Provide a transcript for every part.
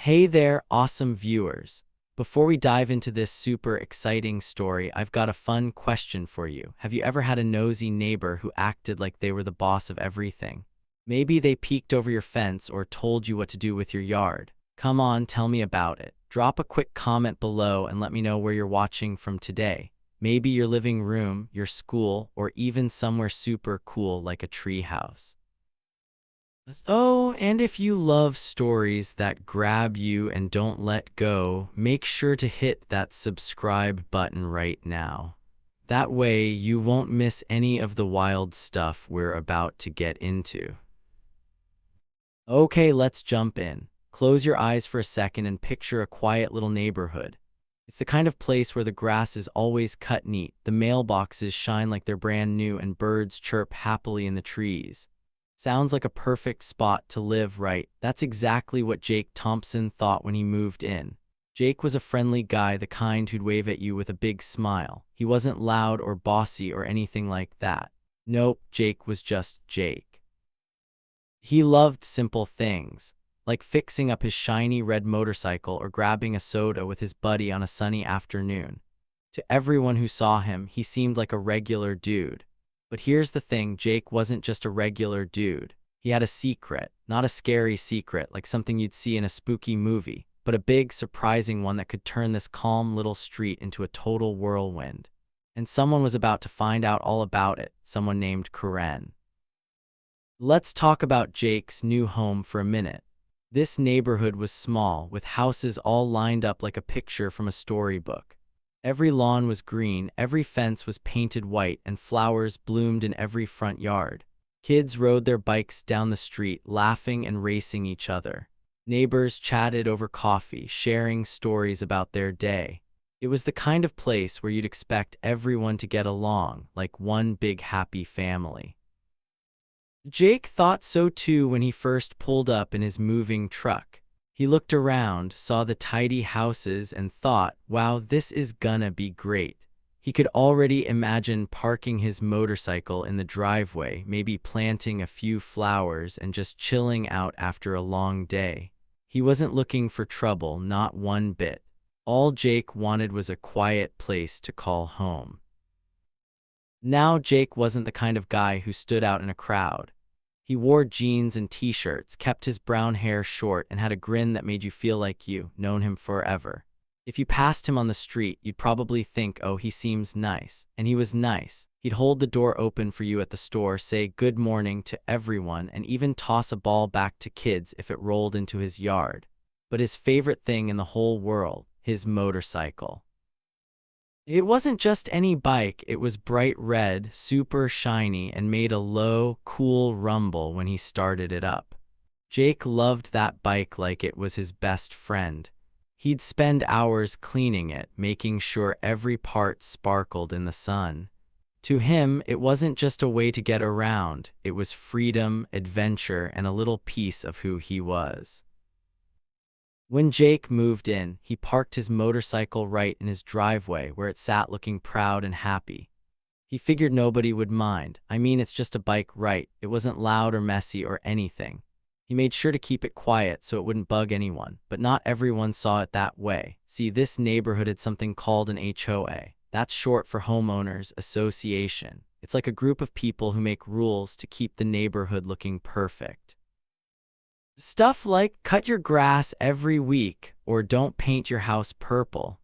Hey there, awesome viewers. Before we dive into this super exciting story, I've got a fun question for you. Have you ever had a nosy neighbor who acted like they were the boss of everything? Maybe they peeked over your fence or told you what to do with your yard. Come on, tell me about it. Drop a quick comment below and let me know where you're watching from today. Maybe your living room, your school, or even somewhere super cool like a treehouse. Oh, and if you love stories that grab you and don't let go, make sure to hit that subscribe button right now. That way you won't miss any of the wild stuff we're about to get into. Okay, let's jump in. Close your eyes for a second and picture a quiet little neighborhood. It's the kind of place where the grass is always cut neat, the mailboxes shine like they're brand new, and birds chirp happily in the trees. Sounds like a perfect spot to live, right? That's exactly what Jake Thompson thought when he moved in. Jake was a friendly guy, the kind who'd wave at you with a big smile. He wasn't loud or bossy or anything like that. Nope, Jake was just Jake. He loved simple things, like fixing up his shiny red motorcycle or grabbing a soda with his buddy on a sunny afternoon. To everyone who saw him, he seemed like a regular dude. But here's the thing, Jake wasn't just a regular dude. He had a secret, not a scary secret like something you'd see in a spooky movie, but a big, surprising one that could turn this calm little street into a total whirlwind. And someone was about to find out all about it, someone named Karen. Let's talk about Jake's new home for a minute. This neighborhood was small, with houses all lined up like a picture from a storybook. Every lawn was green, every fence was painted white, and flowers bloomed in every front yard. Kids rode their bikes down the street, laughing and racing each other. Neighbors chatted over coffee, sharing stories about their day. It was the kind of place where you'd expect everyone to get along, like one big happy family. Jake thought so too when he first pulled up in his moving truck. He looked around, saw the tidy houses, and thought, wow, this is gonna be great. He could already imagine parking his motorcycle in the driveway, maybe planting a few flowers and just chilling out after a long day. He wasn't looking for trouble, not one bit. All Jake wanted was a quiet place to call home. Now, Jake wasn't the kind of guy who stood out in a crowd. He wore jeans and t-shirts, kept his brown hair short, and had a grin that made you feel like you'd known him forever. If you passed him on the street, you'd probably think, oh, he seems nice. And he was nice. He'd hold the door open for you at the store, say good morning to everyone, and even toss a ball back to kids if it rolled into his yard. But his favorite thing in the whole world, his motorcycle. It wasn't just any bike, it was bright red, super shiny, and made a low, cool rumble when he started it up. Jake loved that bike like it was his best friend. He'd spend hours cleaning it, making sure every part sparkled in the sun. To him, it wasn't just a way to get around, it was freedom, adventure, and a little piece of who he was. When Jake moved in, he parked his motorcycle right in his driveway where it sat looking proud and happy. He figured nobody would mind. I mean, it's just a bike, right? It wasn't loud or messy or anything. He made sure to keep it quiet so it wouldn't bug anyone, but not everyone saw it that way. See, this neighborhood had something called an HOA. That's short for Homeowners Association. It's like a group of people who make rules to keep the neighborhood looking perfect. Stuff like cut your grass every week or don't paint your house purple.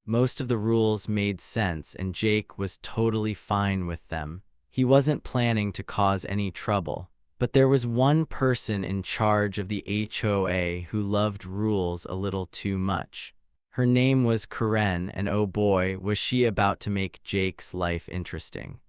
Most of the rules made sense and Jake was totally fine with them. He wasn't planning to cause any trouble. But there was one person in charge of the HOA who loved rules a little too much. Her name was Karen, and oh boy, was she about to make Jake's life interesting.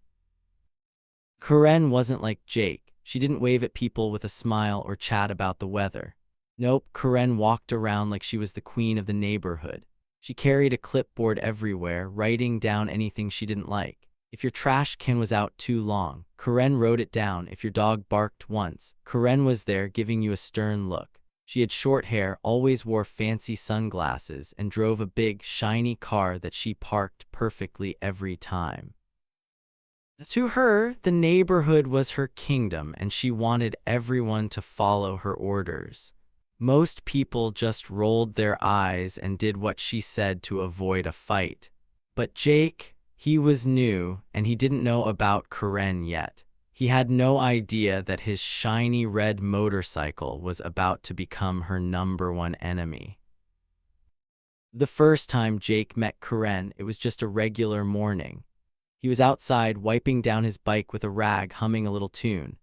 Karen wasn't like Jake. She didn't wave at people with a smile or chat about the weather. Nope, Karen walked around like she was the queen of the neighborhood. She carried a clipboard everywhere, writing down anything she didn't like. If your trash can was out too long, Karen wrote it down. If your dog barked once, Karen was there giving you a stern look. She had short hair, always wore fancy sunglasses, and drove a big, shiny car that she parked perfectly every time. To her, the neighborhood was her kingdom, and she wanted everyone to follow her orders. Most people just rolled their eyes and did what she said to avoid a fight. But Jake, he was new, and he didn't know about Karen yet. He had no idea that his shiny red motorcycle was about to become her #1 enemy. The first time Jake met Karen, it was just a regular morning. He was outside wiping down his bike with a rag, humming a little tune.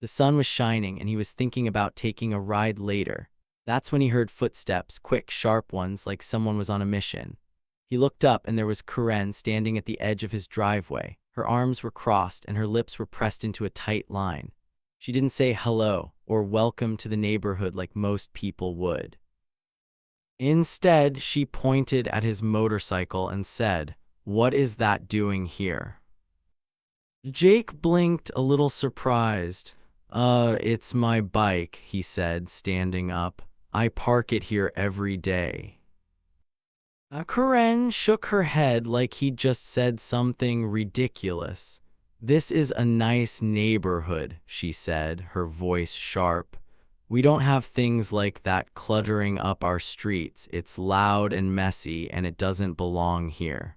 The sun was shining and he was thinking about taking a ride later. That's when he heard footsteps, quick, sharp ones, like someone was on a mission. He looked up and there was Karen standing at the edge of his driveway. Her arms were crossed and her lips were pressed into a tight line. She didn't say hello or welcome to the neighborhood like most people would. Instead, she pointed at his motorcycle and said, "What is that doing here?" Jake blinked, a little surprised. It's my bike," he said, standing up. "I park it here every day." Karen shook her head like he'd just said something ridiculous. "This is a nice neighborhood," she said, her voice sharp. "We don't have things like that cluttering up our streets. It's loud and messy, and it doesn't belong here."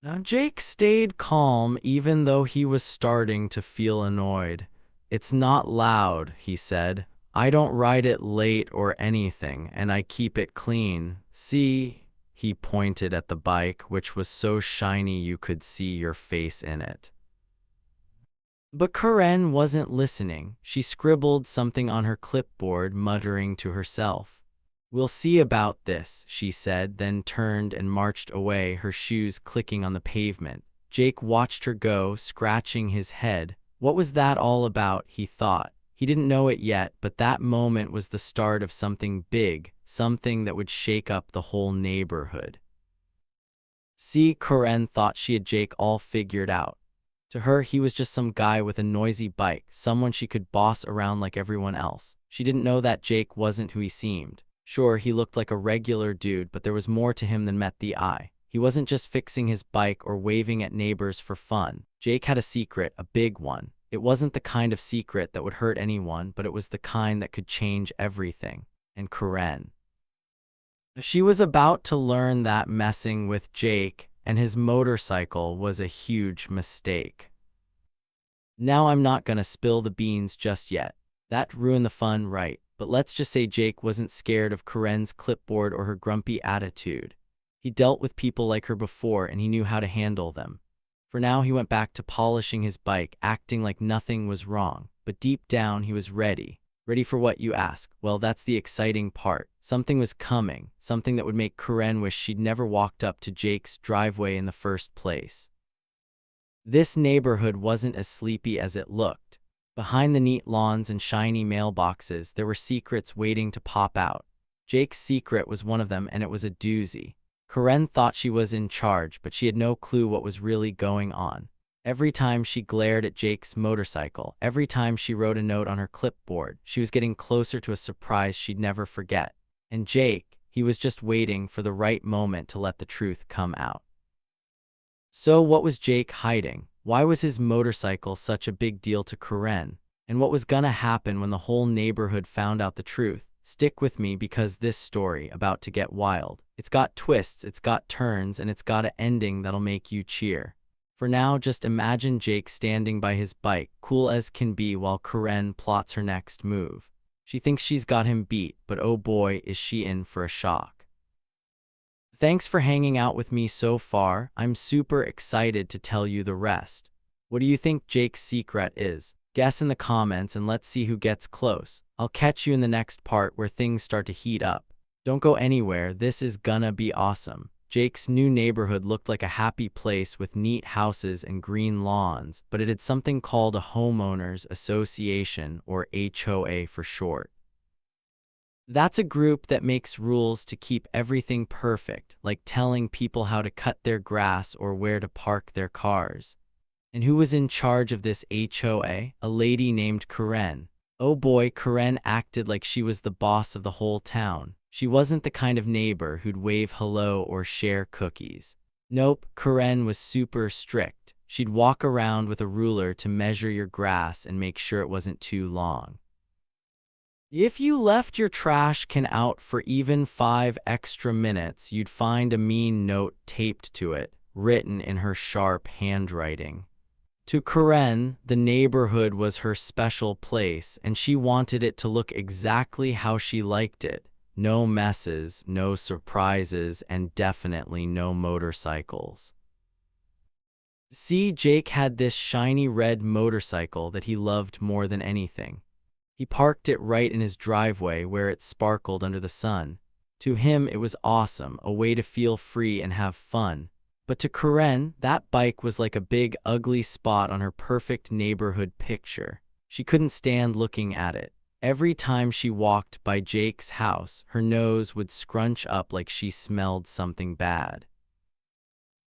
Now, Jake stayed calm even though he was starting to feel annoyed. "It's not loud," he said. "I don't ride it late or anything, and I keep it clean. See?" He pointed at the bike, which was so shiny you could see your face in it. But Karen wasn't listening. She scribbled something on her clipboard, muttering to herself. "We'll see about this," she said, then turned and marched away, her shoes clicking on the pavement. Jake watched her go, scratching his head. What was that all about, he thought. He didn't know it yet, but that moment was the start of something big, something that would shake up the whole neighborhood. See, Karen thought she had Jake all figured out. To her, he was just some guy with a noisy bike, someone she could boss around like everyone else. She didn't know that Jake wasn't who he seemed. Sure, he looked like a regular dude, but there was more to him than met the eye. He wasn't just fixing his bike or waving at neighbors for fun. Jake had a secret, a big one. It wasn't the kind of secret that would hurt anyone, but it was the kind that could change everything. And Karen. She was about to learn that messing with Jake and his motorcycle was a huge mistake. Now, I'm not gonna spill the beans just yet. That'd ruin the fun, right? But let's just say Jake wasn't scared of Karen's clipboard or her grumpy attitude. He dealt with people like her before and he knew how to handle them. For now, he went back to polishing his bike, acting like nothing was wrong. But deep down, he was ready. Ready for what, you ask? Well, that's the exciting part. Something was coming, something that would make Karen wish she'd never walked up to Jake's driveway in the first place. This neighborhood wasn't as sleepy as it looked. Behind the neat lawns and shiny mailboxes, there were secrets waiting to pop out. Jake's secret was one of them, and it was a doozy. Karen thought she was in charge, but she had no clue what was really going on. Every time she glared at Jake's motorcycle, every time she wrote a note on her clipboard, she was getting closer to a surprise she'd never forget. And Jake, he was just waiting for the right moment to let the truth come out. So what was Jake hiding? Why was his motorcycle such a big deal to Karen? And what was gonna happen when the whole neighborhood found out the truth? Stick with me, because this story about to get wild. It's got twists, it's got turns, and it's got an ending that'll make you cheer. For now, just imagine Jake standing by his bike, cool as can be, while Karen plots her next move. She thinks she's got him beat, but oh boy, is she in for a shock. Thanks for hanging out with me so far. I'm super excited to tell you the rest. What do you think Jake's secret is? Guess in the comments and let's see who gets close. I'll catch you in the next part where things start to heat up. Don't go anywhere, this is gonna be awesome. Jake's new neighborhood looked like a happy place with neat houses and green lawns, but it had something called a homeowners association, or HOA for short. That's a group that makes rules to keep everything perfect, like telling people how to cut their grass or where to park their cars. And who was in charge of this HOA? A lady named Karen. Oh boy, Karen acted like she was the boss of the whole town. She wasn't the kind of neighbor who'd wave hello or share cookies. Nope, Karen was super strict. She'd walk around with a ruler to measure your grass and make sure it wasn't too long. If you left your trash can out for even 5 extra minutes, you'd find a mean note taped to it, written in her sharp handwriting. To Karen, the neighborhood was her special place, and she wanted it to look exactly how she liked it. No messes, no surprises, and definitely no motorcycles. See, Jake had this shiny red motorcycle that he loved more than anything. He parked it right in his driveway where it sparkled under the sun. To him, it was awesome, a way to feel free and have fun. But to Karen, that bike was like a big, ugly spot on her perfect neighborhood picture. She couldn't stand looking at it. Every time she walked by Jake's house, her nose would scrunch up like she smelled something bad.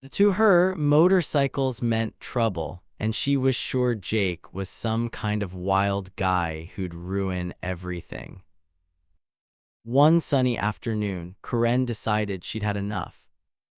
To her, motorcycles meant trouble, and she was sure Jake was some kind of wild guy who'd ruin everything. One sunny afternoon, Karen decided she'd had enough.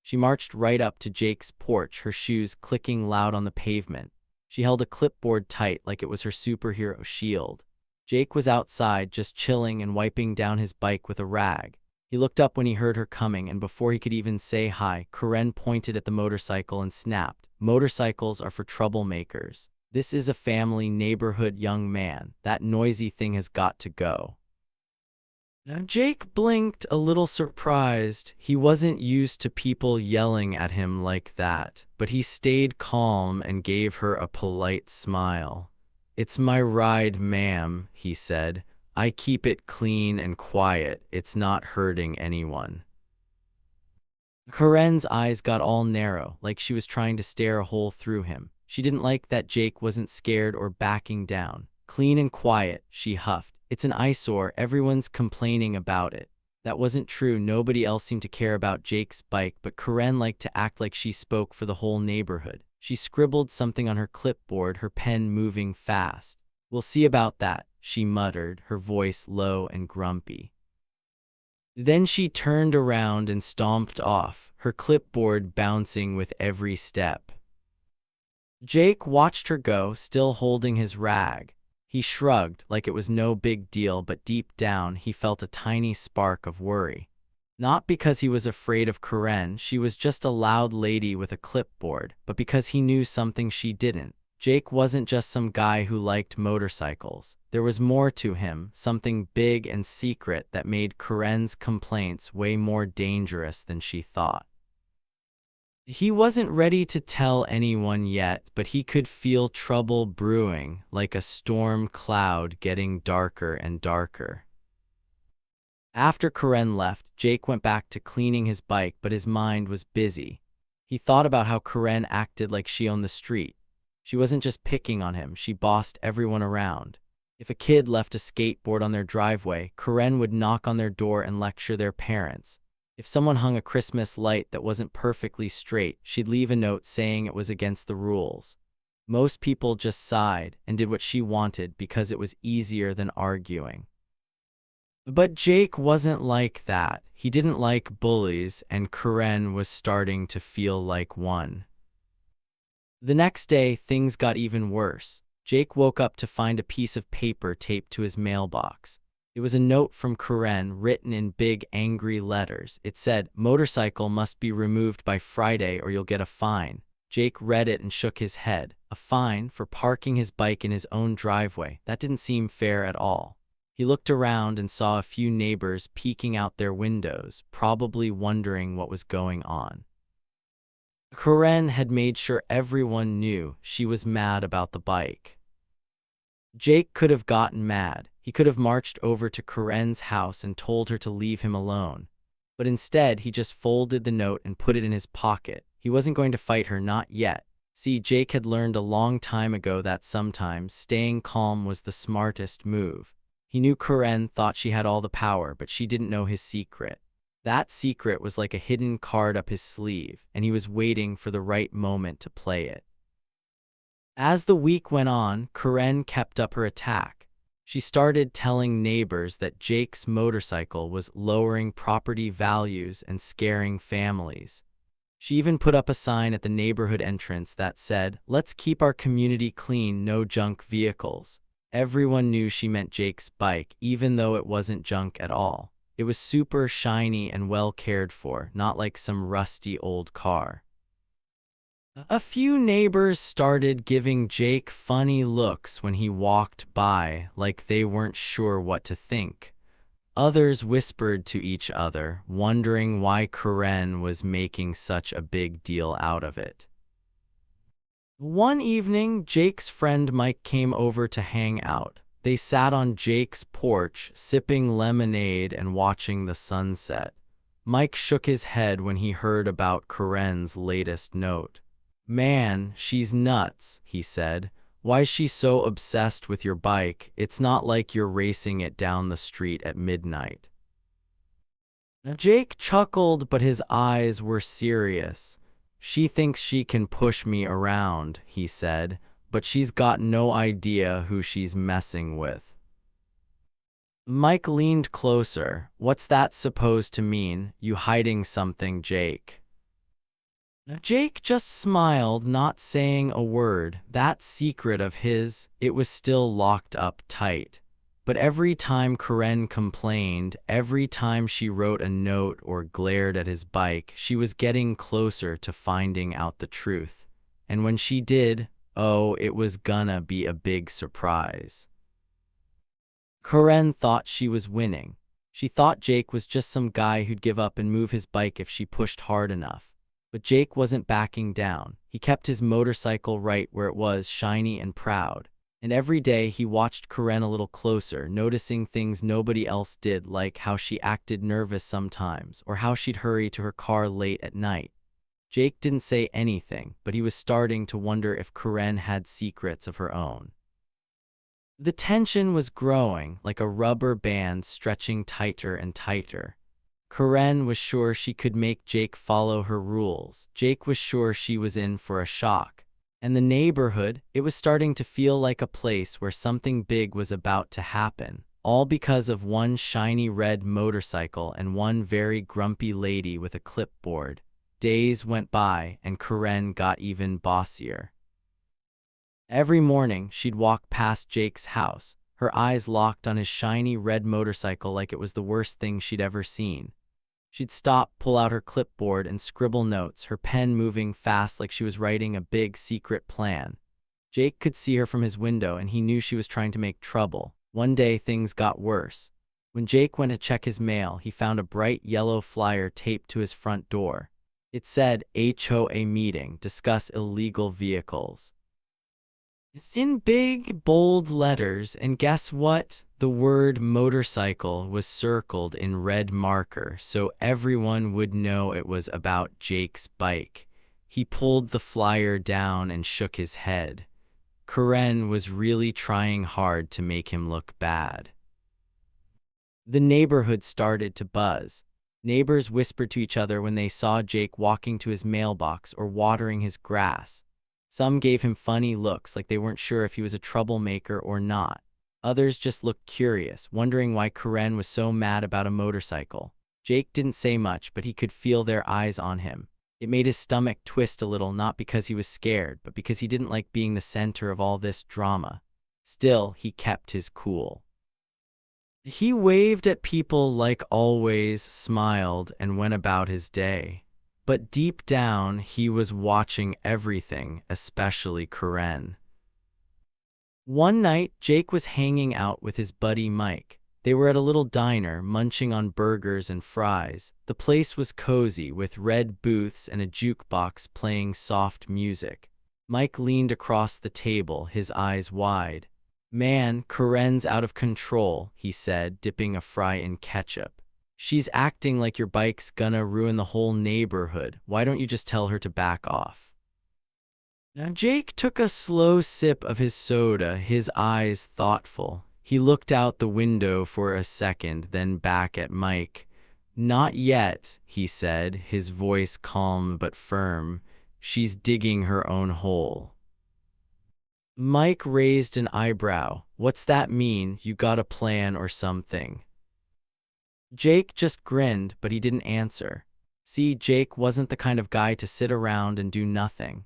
She marched right up to Jake's porch, her shoes clicking loud on the pavement. She held a clipboard tight like it was her superhero shield. Jake was outside, just chilling and wiping down his bike with a rag. He looked up when he heard her coming, and before he could even say hi, Karen pointed at the motorcycle and snapped, "Motorcycles are for troublemakers. This is a family neighborhood, young man. That noisy thing has got to go." Now, Jake blinked, a little surprised. He wasn't used to people yelling at him like that, but he stayed calm and gave her a polite smile. "It's my ride, ma'am," he said. "I keep it clean and quiet. It's not hurting anyone." Karen's eyes got all narrow, like she was trying to stare a hole through him. She didn't like that Jake wasn't scared or backing down. "Clean and quiet," she huffed. "It's an eyesore, everyone's complaining about it." That wasn't true. Nobody else seemed to care about Jake's bike, but Karen liked to act like she spoke for the whole neighborhood. She scribbled something on her clipboard, her pen moving fast. "We'll see about that," she muttered, her voice low and grumpy. Then she turned around and stomped off, her clipboard bouncing with every step. Jake watched her go, still holding his rag. He shrugged like it was no big deal, but deep down he felt a tiny spark of worry. Not because he was afraid of Karen, she was just a loud lady with a clipboard, but because he knew something she didn't. Jake wasn't just some guy who liked motorcycles. There was more to him, something big and secret that made Karen's complaints way more dangerous than she thought. He wasn't ready to tell anyone yet, but he could feel trouble brewing, like a storm cloud getting darker and darker. After Karen left, Jake went back to cleaning his bike, but his mind was busy. He thought about how Karen acted like she owned the street. She wasn't just picking on him, she bossed everyone around. If a kid left a skateboard on their driveway, Karen would knock on their door and lecture their parents. If someone hung a Christmas light that wasn't perfectly straight, she'd leave a note saying it was against the rules. Most people just sighed and did what she wanted because it was easier than arguing. But Jake wasn't like that. He didn't like bullies, and Karen was starting to feel like one. The next day, things got even worse. Jake woke up to find a piece of paper taped to his mailbox. It was a note from Karen written in big, angry letters. It said, "Motorcycle must be removed by Friday or you'll get a fine." Jake read it and shook his head. A fine for parking his bike in his own driveway? That didn't seem fair at all. He looked around and saw a few neighbors peeking out their windows, probably wondering what was going on. Karen had made sure everyone knew she was mad about the bike. Jake could have gotten mad. He could have marched over to Karen's house and told her to leave him alone. But instead, he just folded the note and put it in his pocket. He wasn't going to fight her, not yet. See, Jake had learned a long time ago that sometimes staying calm was the smartest move. He knew Karen thought she had all the power, but she didn't know his secret. That secret was like a hidden card up his sleeve, and he was waiting for the right moment to play it. As the week went on, Karen kept up her attack. She started telling neighbors that Jake's motorcycle was lowering property values and scaring families. She even put up a sign at the neighborhood entrance that said, "Let's keep our community clean, no junk vehicles." Everyone knew she meant Jake's bike, even though it wasn't junk at all. It was super shiny and well cared for, not like some rusty old car. A few neighbors started giving Jake funny looks when he walked by, like they weren't sure what to think. Others whispered to each other, wondering why Karen was making such a big deal out of it. One evening, Jake's friend Mike came over to hang out. They sat on Jake's porch, sipping lemonade and watching the sunset. Mike shook his head when he heard about Karen's latest note. "Man, she's nuts," he said. "Why's she so obsessed with your bike? It's not like you're racing it down the street at midnight." Jake chuckled, but his eyes were serious. "She thinks she can push me around," he said, "but she's got no idea who she's messing with." Mike leaned closer. "What's that supposed to mean? You hiding something, Jake?" Jake just smiled, not saying a word. That secret of his, it was still locked up tight. But every time Karen complained, every time she wrote a note or glared at his bike, she was getting closer to finding out the truth. And when she did, oh, it was gonna be a big surprise. Karen thought she was winning. She thought Jake was just some guy who'd give up and move his bike if she pushed hard enough. But Jake wasn't backing down. He kept his motorcycle right where it was, shiny and proud. And every day he watched Karen a little closer, noticing things nobody else did, like how she acted nervous sometimes, or how she'd hurry to her car late at night. Jake didn't say anything, but he was starting to wonder if Karen had secrets of her own. The tension was growing, like a rubber band stretching tighter and tighter. Karen was sure she could make Jake follow her rules. Jake was sure she was in for a shock. And the neighborhood, it was starting to feel like a place where something big was about to happen, all because of one shiny red motorcycle and one very grumpy lady with a clipboard. Days went by, and Karen got even bossier. Every morning, she'd walk past Jake's house, her eyes locked on his shiny red motorcycle like it was the worst thing she'd ever seen. She'd stop, pull out her clipboard, and scribble notes, her pen moving fast like she was writing a big secret plan. Jake could see her from his window, and he knew she was trying to make trouble. One day, things got worse. When Jake went to check his mail, he found a bright yellow flyer taped to his front door. It said, "HOA meeting, discuss illegal vehicles." It's in big, bold letters, and guess what? The word motorcycle was circled in red marker so everyone would know it was about Jake's bike. He pulled the flyer down and shook his head. Karen was really trying hard to make him look bad. The neighborhood started to buzz. Neighbors whispered to each other when they saw Jake walking to his mailbox or watering his grass. Some gave him funny looks like they weren't sure if he was a troublemaker or not. Others just looked curious, wondering why Karen was so mad about a motorcycle. Jake didn't say much, but he could feel their eyes on him. It made his stomach twist a little, not because he was scared, but because he didn't like being the center of all this drama. Still, he kept his cool. He waved at people like always, smiled, and went about his day. But deep down, he was watching everything, especially Karen. One night, Jake was hanging out with his buddy Mike. They were at a little diner, munching on burgers and fries. The place was cozy, with red booths and a jukebox playing soft music. Mike leaned across the table, his eyes wide. "Man, Karen's out of control," he said, dipping a fry in ketchup. "She's acting like your bike's gonna ruin the whole neighborhood. Why don't you just tell her to back off?" Now Jake took a slow sip of his soda, his eyes thoughtful. He looked out the window for a second, then back at Mike. "Not yet," he said, his voice calm but firm. "She's digging her own hole." Mike raised an eyebrow. "What's that mean? You got a plan or something?" Jake just grinned, but he didn't answer. See, Jake wasn't the kind of guy to sit around and do nothing.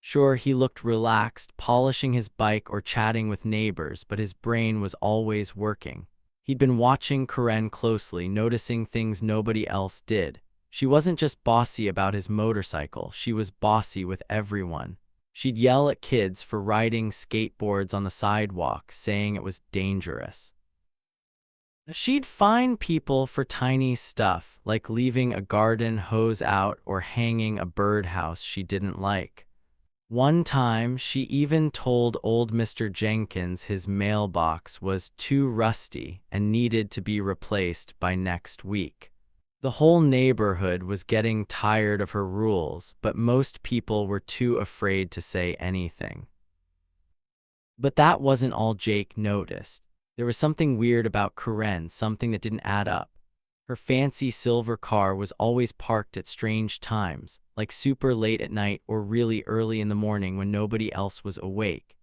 Sure, he looked relaxed, polishing his bike or chatting with neighbors, but his brain was always working. He'd been watching Karen closely, noticing things nobody else did. She wasn't just bossy about his motorcycle, she was bossy with everyone. She'd yell at kids for riding skateboards on the sidewalk, saying it was dangerous. She'd fine people for tiny stuff, like leaving a garden hose out or hanging a birdhouse she didn't like. One time, she even told old Mr. Jenkins his mailbox was too rusty and needed to be replaced by next week. The whole neighborhood was getting tired of her rules, but most people were too afraid to say anything. But that wasn't all Jake noticed. There was something weird about Karen, something that didn't add up. Her fancy silver car was always parked at strange times, like super late at night or really early in the morning when nobody else was awake.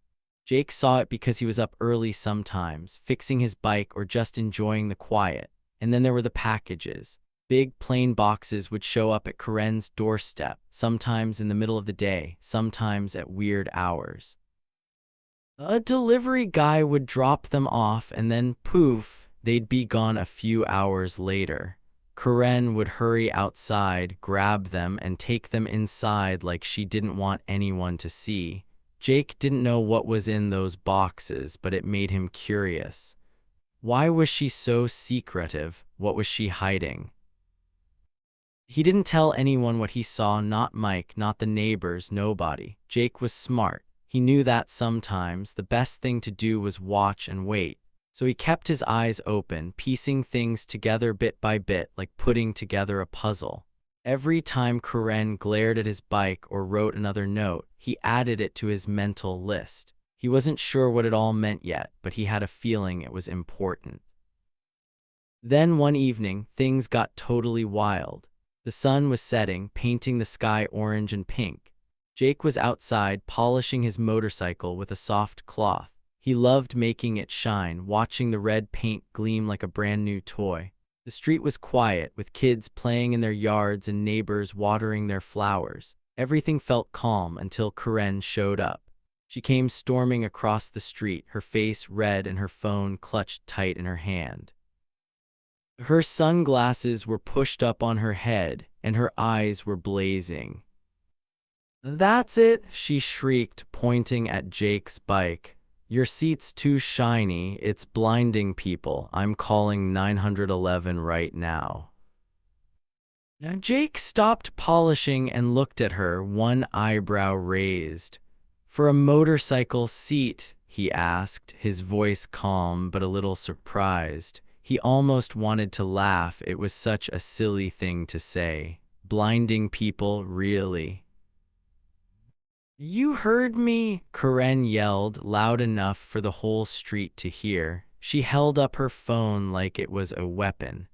Jake saw it because he was up early sometimes, fixing his bike or just enjoying the quiet. And then there were the packages. Big plain boxes would show up at Karen's doorstep, sometimes in the middle of the day, sometimes at weird hours. A delivery guy would drop them off and then poof, they'd be gone a few hours later. Karen would hurry outside, grab them, and take them inside like she didn't want anyone to see. Jake didn't know what was in those boxes, but it made him curious. Why was she so secretive? What was she hiding? He didn't tell anyone what he saw, not Mike, not the neighbors, nobody. Jake was smart. He knew that sometimes the best thing to do was watch and wait. So he kept his eyes open, piecing things together bit by bit, like putting together a puzzle. Every time Karen glared at his bike or wrote another note, he added it to his mental list. He wasn't sure what it all meant yet, but he had a feeling it was important. Then one evening, things got totally wild. The sun was setting, painting the sky orange and pink. Jake was outside, polishing his motorcycle with a soft cloth. He loved making it shine, watching the red paint gleam like a brand new toy. The street was quiet, with kids playing in their yards and neighbors watering their flowers. Everything felt calm until Karen showed up. She came storming across the street, her face red and her phone clutched tight in her hand. Her sunglasses were pushed up on her head, and her eyes were blazing. "That's it," she shrieked, pointing at Jake's bike. "Your seat's too shiny, it's blinding people. I'm calling 911 right now." Now Jake stopped polishing and looked at her, one eyebrow raised. "For a motorcycle seat?" he asked, his voice calm but a little surprised. He almost wanted to laugh, it was such a silly thing to say. Blinding people, really? "You heard me," Karen yelled, loud enough for the whole street to hear. She held up her phone like it was a weapon.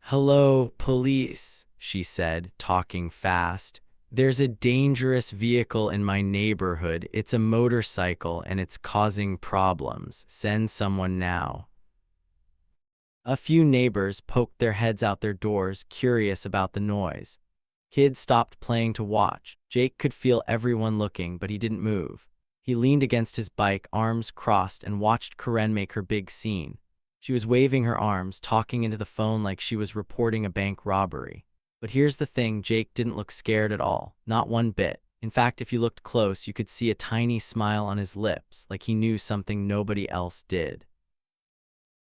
"Hello, police," she said, talking fast. "There's a dangerous vehicle in my neighborhood. It's a motorcycle and it's causing problems. Send someone now." A few neighbors poked their heads out their doors, curious about the noise. Kids stopped playing to watch. Jake could feel everyone looking, but he didn't move. He leaned against his bike, arms crossed, and watched Karen make her big scene. She was waving her arms, talking into the phone like she was reporting a bank robbery. But here's the thing, Jake didn't look scared at all, not one bit. In fact, if you looked close, you could see a tiny smile on his lips, like he knew something nobody else did.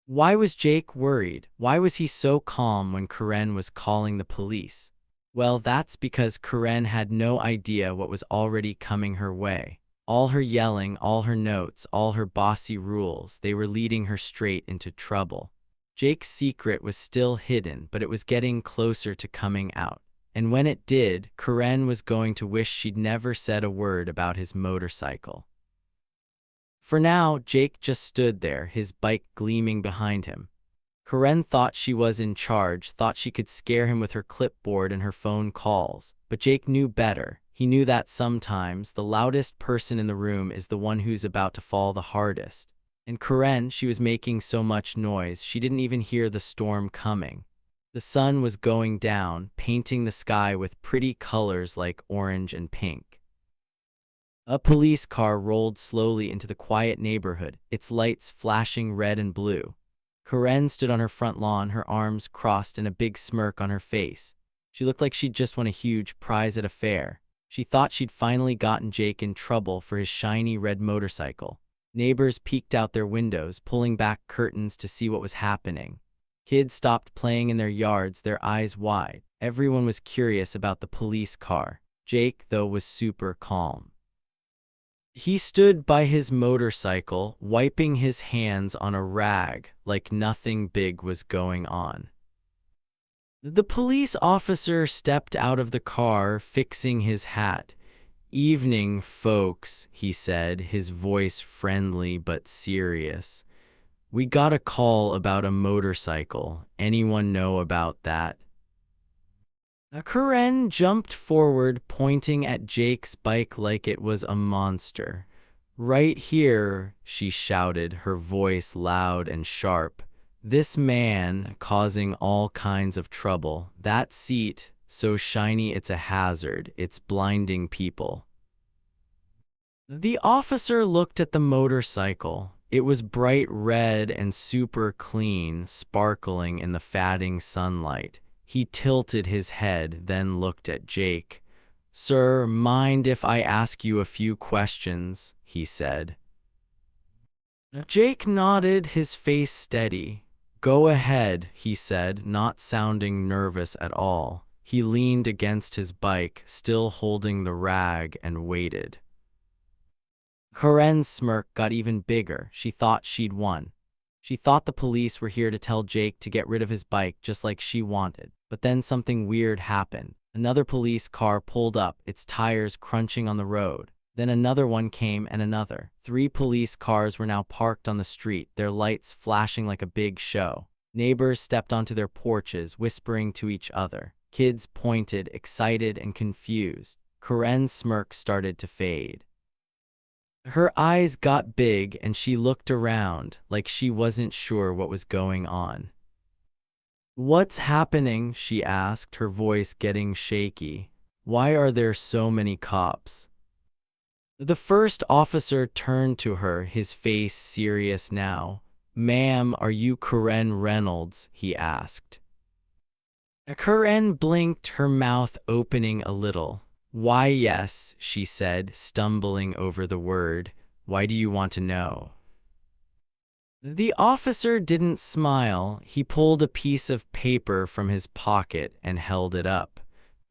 Why was Jake worried? Why was he so calm when Karen was calling the police? Well, that's because Karen had no idea what was already coming her way. All her yelling, all her notes, all her bossy rules, they were leading her straight into trouble. Jake's secret was still hidden, but it was getting closer to coming out. And when it did, Karen was going to wish she'd never said a word about his motorcycle. For now, Jake just stood there, his bike gleaming behind him. Karen thought she was in charge, thought she could scare him with her clipboard and her phone calls. But Jake knew better. He knew that sometimes the loudest person in the room is the one who's about to fall the hardest. And Karen, she was making so much noise, she didn't even hear the storm coming. The sun was going down, painting the sky with pretty colors like orange and pink. A police car rolled slowly into the quiet neighborhood, its lights flashing red and blue. Karen stood on her front lawn, her arms crossed and a big smirk on her face. She looked like she'd just won a huge prize at a fair. She thought she'd finally gotten Jake in trouble for his shiny red motorcycle. Neighbors peeked out their windows, pulling back curtains to see what was happening. Kids stopped playing in their yards, their eyes wide. Everyone was curious about the police car. Jake, though, was super calm. He stood by his motorcycle, wiping his hands on a rag, like nothing big was going on. The police officer stepped out of the car, fixing his hat. "Evening, folks," he said, his voice friendly but serious. "We got a call about a motorcycle. Anyone know about that?" Karen jumped forward, pointing at Jake's bike like it was a monster. "Right here," she shouted, her voice loud and sharp. "This man causing all kinds of trouble. That seat, so shiny it's a hazard. It's blinding people." The officer looked at the motorcycle. It was bright red and super clean, sparkling in the fading sunlight. He tilted his head, then looked at Jake. "Sir, mind if I ask you a few questions?" he said. Jake nodded, his face steady. "Go ahead," he said, not sounding nervous at all. He leaned against his bike, still holding the rag, and waited. Karen's smirk got even bigger. She thought she'd won. She thought the police were here to tell Jake to get rid of his bike just like she wanted. But then something weird happened. Another police car pulled up, its tires crunching on the road. Then another one came and another. 3 police cars were now parked on the street, their lights flashing like a big show. Neighbors stepped onto their porches, whispering to each other. Kids pointed, excited and confused. Karen's smirk started to fade. Her eyes got big and she looked around, like she wasn't sure what was going on. "What's happening?" she asked, her voice getting shaky. "Why are there so many cops?" The first officer turned to her, his face serious now. "Ma'am, are you Karen Reynolds?" he asked. Karen blinked, her mouth opening a little. "Why, yes," she said, stumbling over the word. "Why do you want to know?" The officer didn't smile. He pulled a piece of paper from his pocket and held it up.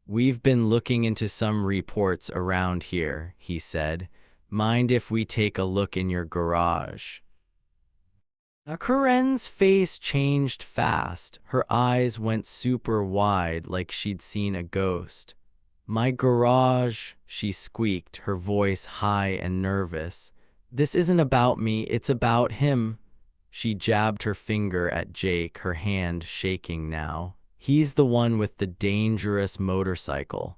"We've been looking into some reports around here," he said. "Mind if we take a look in your garage?" Karen's face changed fast. Her eyes went super wide, like she'd seen a ghost. "My garage," she squeaked, her voice high and nervous. "This isn't about me, it's about him." She jabbed her finger at Jake, her hand shaking now. "He's the one with the dangerous motorcycle."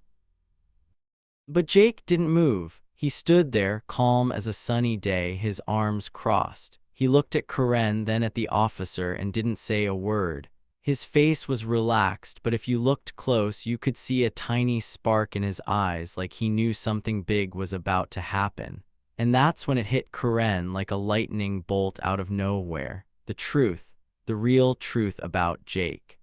But Jake didn't move. He stood there, calm as a sunny day, his arms crossed. He looked at Karen, then at the officer, and didn't say a word. His face was relaxed, but if you looked close, you could see a tiny spark in his eyes, like he knew something big was about to happen. And that's when it hit Karen like a lightning bolt out of nowhere. The truth, the real truth about Jake.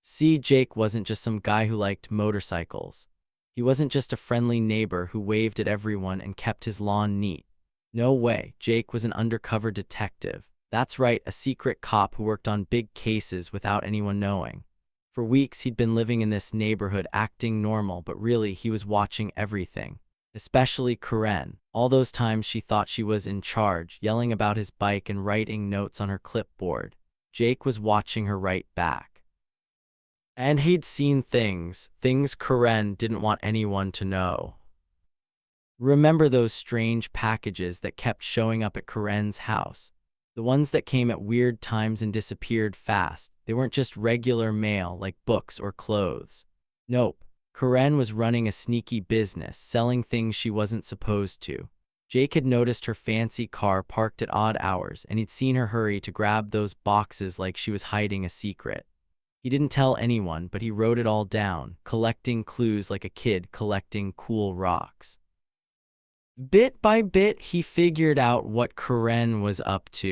See, Jake wasn't just some guy who liked motorcycles. He wasn't just a friendly neighbor who waved at everyone and kept his lawn neat. No way, Jake was an undercover detective. That's right, a secret cop who worked on big cases without anyone knowing. For weeks he'd been living in this neighborhood acting normal, but really he was watching everything. Especially Karen. All those times she thought she was in charge, yelling about his bike and writing notes on her clipboard. Jake was watching her right back. And he'd seen things Karen didn't want anyone to know. Remember those strange packages that kept showing up at Karen's house? The ones that came at weird times and disappeared fast. They weren't just regular mail like books or clothes. Nope. Karen was running a sneaky business, selling things she wasn't supposed to. Jake had noticed her fancy car parked at odd hours, and he'd seen her hurry to grab those boxes like she was hiding a secret. He didn't tell anyone, but he wrote it all down, collecting clues like a kid collecting cool rocks. Bit by bit, he figured out what Karen was up to.